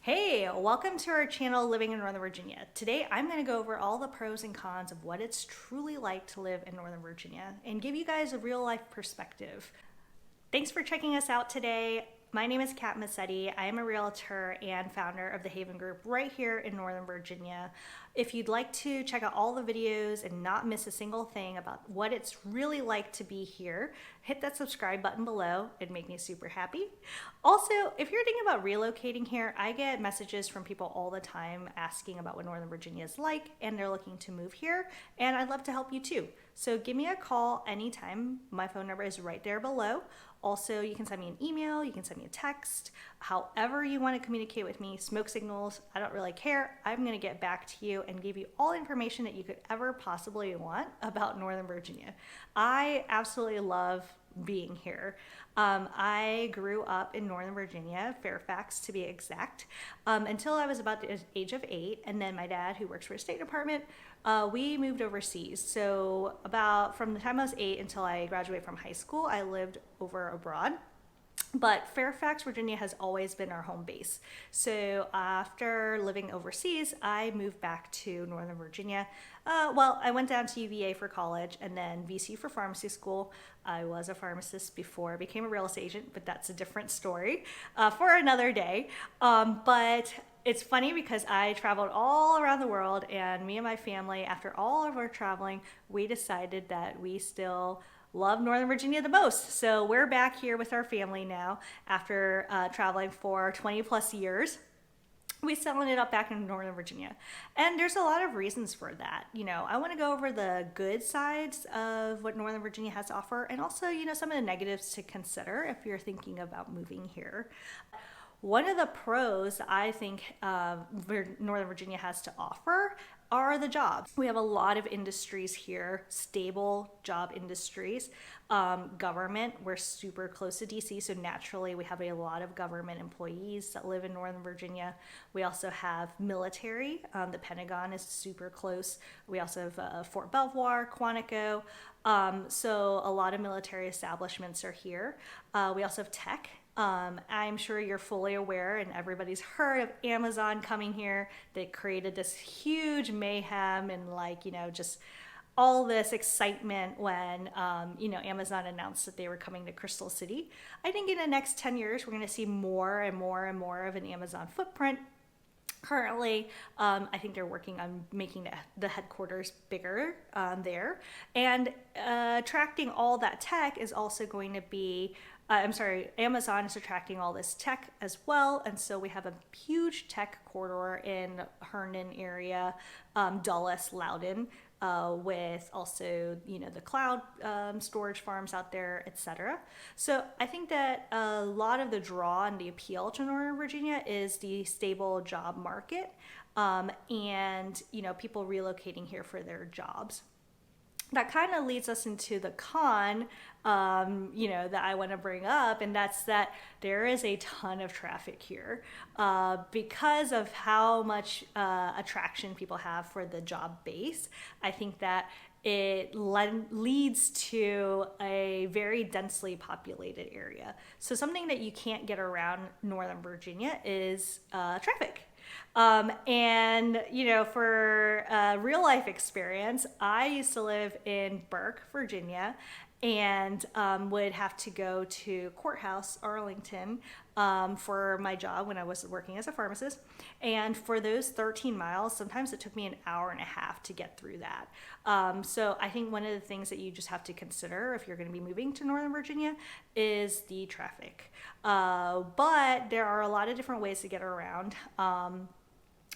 Hey, welcome to our channel Living in Northern Virginia. Today I'm going to go over all the pros and cons of what it's truly like to live in Northern Virginia and give you guys a real life perspective. Thanks for checking us out today. My name is Kat Massetti. I am a realtor and founder of the Haven Group right here in Northern Virginia. If you'd like to check out all the videos and not miss a single thing about what it's really like to be here, hit that subscribe button below. It'd make me super happy. Also, if you're thinking about relocating here, I get messages from people all the time asking about what Northern Virginia is like, and they're looking to move here, and I'd love to help you too. So give me a call anytime. My phone number is right there below. Also, you can send me an email, you can send me a text, however you want to communicate with me, smoke signals, I don't really care. I'm going to get back to you and give you all the information that you could ever possibly want about Northern Virginia. I absolutely love being here. I grew up in Northern Virginia, Fairfax to be exact, until I was about the age of 8, and then my dad, who works for the State Department, we moved overseas. So from the time I was 8 until I graduated from high school, I lived over abroad. But Fairfax, Virginia has always been our home base. So after living overseas, I moved back to Northern Virginia. I went down to UVA for college and then VC for pharmacy school. I was a pharmacist before I became a real estate agent, but that's a different story for another day. But it's funny because I traveled all around the world, and me and my family, after all of our traveling, we decided that we still love Northern Virginia the most. So we're back here with our family now after traveling for 20 plus years. We selling it up back in Northern Virginia. And there's a lot of reasons for that. I want to go over the good sides of what Northern Virginia has to offer, and also, some of the negatives to consider if you're thinking about moving here. One of the pros I think Northern Virginia has to offer are the jobs. We have a lot of industries here, stable job industries. Government, we're super close to DC, so naturally we have a lot of government employees that live in Northern Virginia. We also have military. The Pentagon is super close. We also have Fort Belvoir, Quantico. So a lot of military establishments are here. We also have tech. I'm sure you're fully aware, and everybody's heard of Amazon coming here. They created this huge mayhem and just all this excitement when Amazon announced that they were coming to Crystal City. I think in the next 10 years we're going to see more and more and more of an Amazon footprint. Currently, I think they're working on making the headquarters bigger there, and attracting all that tech is also going to be Amazon is attracting all this tech as well, and so we have a huge tech corridor in Herndon area, Dulles, Loudoun, with also the cloud storage farms out there, etc. So I think that a lot of the draw and the appeal to Northern Virginia is the stable job market, and people relocating here for their jobs. That kind of leads us into the con, that I want to bring up, and that's that there is a ton of traffic here because of how much attraction people have for the job base. I think that it leads to a very densely populated area. So something that you can't get around Northern Virginia is traffic. For real life experience, I used to live in Burke, Virginia, and would have to go to courthouse, Arlington, for my job when I was working as a pharmacist. And for those 13 miles, sometimes it took me an hour and a half to get through that. So I think one of the things that you just have to consider if you're going to be moving to Northern Virginia is the traffic. But there are a lot of different ways to get around.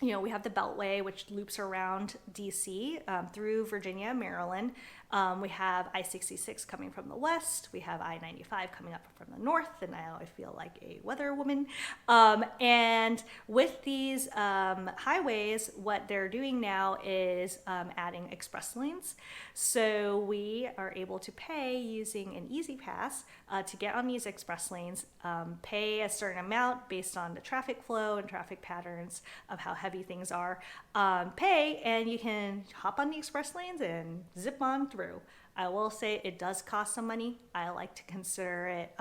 We have the Beltway, which loops around DC through Virginia, Maryland. We have I-66 coming from the west. We have I-95 coming up from the north, and now I feel like a weather woman. And with these highways, what they're doing now is adding express lanes. So we are able to pay using an Easy Pass to get on these express lanes, pay a certain amount based on the traffic flow and traffic patterns of how heavy things are, pay, and you can hop on the express lanes and zip on through. I will say it does cost some money. I like to consider it,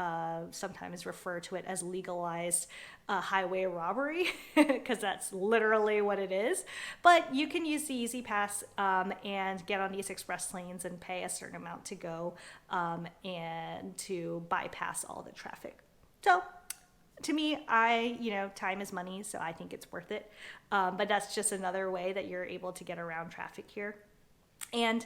sometimes refer to it as legalized highway robbery, because that's literally what it is. But you can use the Easy Pass and get on these express lanes and pay a certain amount to go and to bypass all the traffic. So to me, time is money, so I think it's worth it. But that's just another way that you're able to get around traffic here. And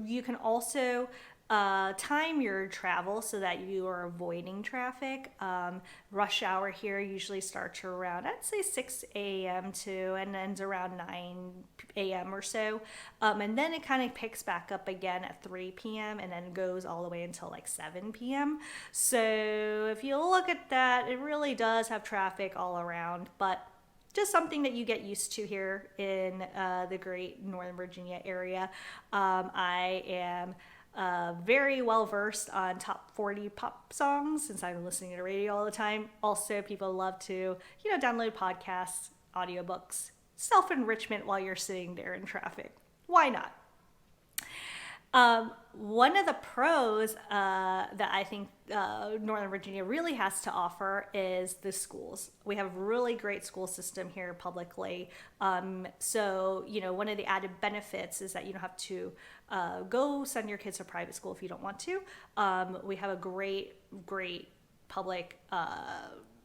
you can also time your travel so that you are avoiding traffic. Rush hour here usually starts around, I'd say 6 a.m. and ends around 9 a.m. or so. And then it kind of picks back up again at 3 p.m. and then goes all the way until like 7 p.m. So if you look at that, it really does have traffic all around, but just something that you get used to here in the great Northern Virginia area. I am very well versed on top 40 pop songs since I'm listening to the radio all the time. Also, people love to, download podcasts, audiobooks, self-enrichment while you're sitting there in traffic. Why not? One of the pros that I think Northern Virginia really has to offer is the schools. We have a really great school system here publicly. So, one of the added benefits is that you don't have to go send your kids to private school if you don't want to. We have a great public,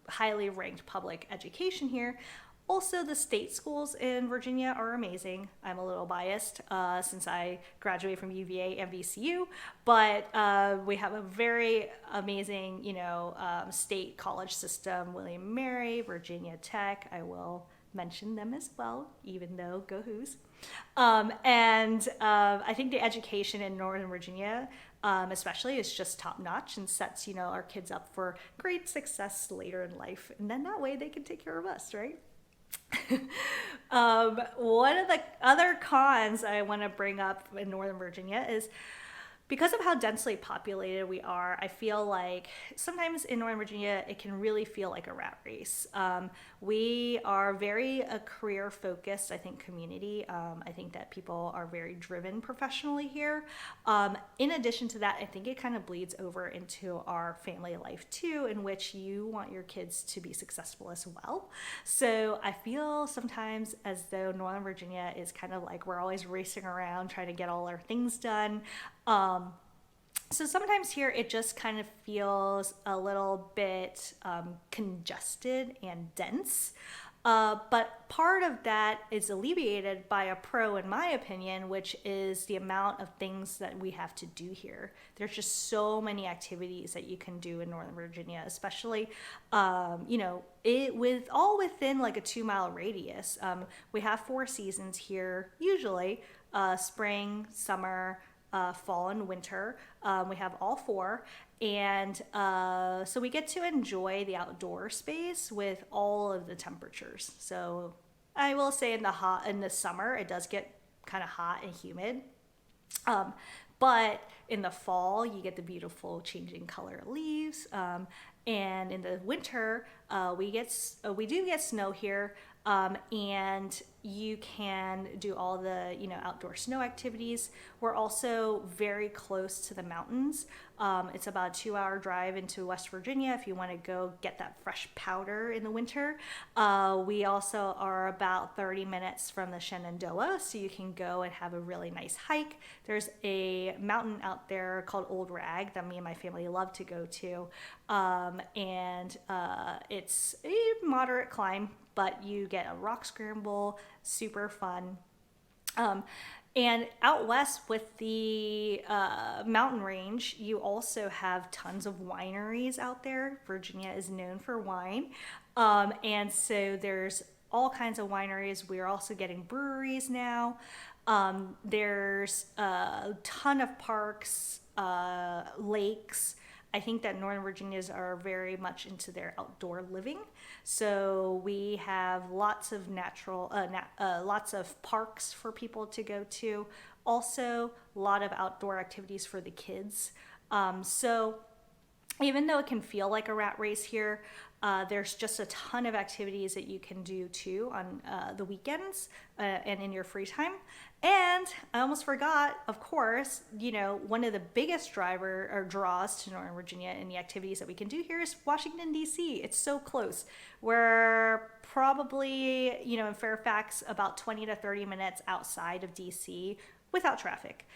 highly ranked public education here. Also, the state schools in Virginia are amazing. I'm a little biased since I graduated from UVA and VCU, but we have a very amazing, state college system. William & Mary, Virginia Tech, I will mention them as well, even though go Hoos. And I think the education in Northern Virginia, especially, is just top notch and sets, our kids up for great success later in life. And then that way they can take care of us, right? One of the other cons I want to bring up in Northern Virginia is because of how densely populated we are. I feel like sometimes in Northern Virginia, it can really feel like a rat race. We are very career focused, I think, community. I think that people are very driven professionally here. In addition to that, I think it kind of bleeds over into our family life too, in which you want your kids to be successful as well. So I feel sometimes as though Northern Virginia is kind of like we're always racing around trying to get all our things done. So sometimes here it just kind of feels a little bit congested and dense. But part of that is alleviated by a pro, in my opinion, which is the amount of things that we have to do here. There's just so many activities that you can do in Northern Virginia, especially, within like a 2-mile radius. We have 4 seasons here, usually spring, summer, fall and winter. We have all 4. And so we get to enjoy the outdoor space with all of the temperatures. So I will say in the summer, it does get kind of hot and humid. But in the fall, you get the beautiful changing color leaves. And in the winter, we do get snow here. And you can do all the, outdoor snow activities. We're also very close to the mountains. It's about a 2-hour drive into West Virginia if you want to go get that fresh powder in the winter. We also are about 30 minutes from the Shenandoah, so you can go and have a really nice hike. There's a mountain out there called Old Rag that me and my family love to go to. And it's a moderate climb, but you get a rock scramble, super fun. And out west with the mountain range, you also have tons of wineries out there. Virginia is known for wine. And so there's all kinds of wineries. We're also getting breweries now. There's a ton of parks, lakes. I think that Northern Virginians are very much into their outdoor living. So we have lots of lots of parks for people to go to. Also, a lot of outdoor activities for the kids. So even though it can feel like a rat race here, There's just a ton of activities that you can do too on the weekends and in your free time. And I almost forgot, of course, one of the biggest driver or draws to Northern Virginia and the activities that we can do here is Washington, D.C. It's so close. We're probably, in Fairfax, about 20 to 30 minutes outside of D.C. without traffic.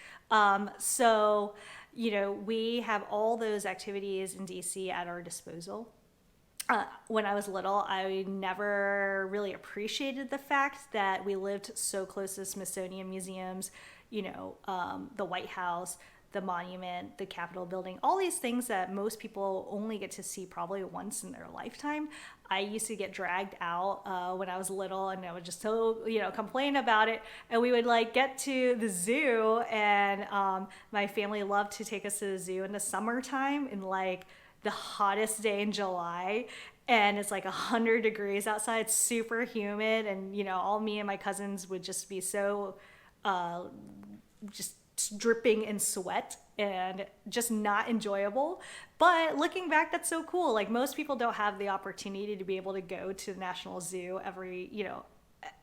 So, we have all those activities in DC at our disposal. When I was little, I never really appreciated the fact that we lived so close to Smithsonian museums, the White House, the monument, the Capitol building, all these things that most people only get to see probably once in their lifetime. I used to get dragged out when I was little, and I would just complain about it. And we would get to the zoo, and my family loved to take us to the zoo in the summertime in the hottest day in July, and it's 100 degrees outside, super humid, and all me and my cousins would just be so just dripping in sweat and just not enjoyable. But looking back, that's so cool. Most people don't have the opportunity to be able to go to the National Zoo every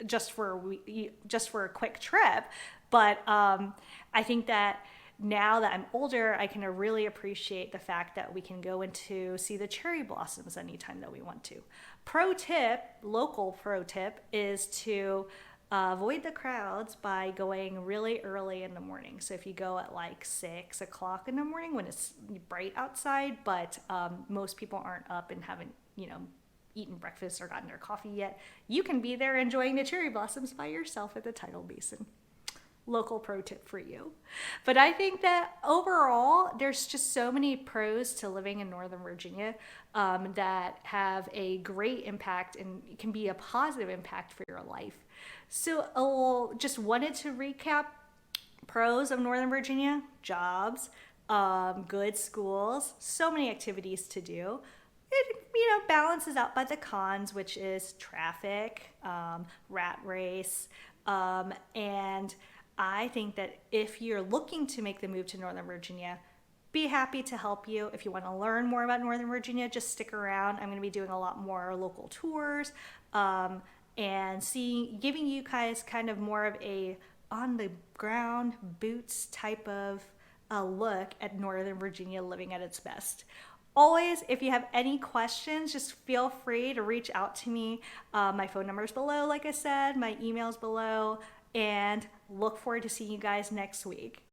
just for a quick trip. But I think that now that I'm older, I can really appreciate the fact that we can go into see the cherry blossoms anytime that we want to. Local pro tip is to avoid the crowds by going really early in the morning. So if you go at 6 o'clock in the morning when it's bright outside, but most people aren't up and haven't, eaten breakfast or gotten their coffee yet, you can be there enjoying the cherry blossoms by yourself at the tidal basin. Local pro tip for you. But I think that overall, there's just so many pros to living in Northern Virginia that have a great impact and can be a positive impact for your life. So just wanted to recap pros of Northern Virginia: jobs, good schools, so many activities to do. It balances out by the cons, which is traffic, rat race, and I think that if you're looking to make the move to Northern Virginia, be happy to help you. If you want to learn more about Northern Virginia, just stick around. I'm going to be doing a lot more local tours and giving you guys kind of more of a on the ground boots type of look at Northern Virginia living at its best. Always, if you have any questions, just feel free to reach out to me. My phone number is below, like I said, my email's below, and look forward to seeing you guys next week.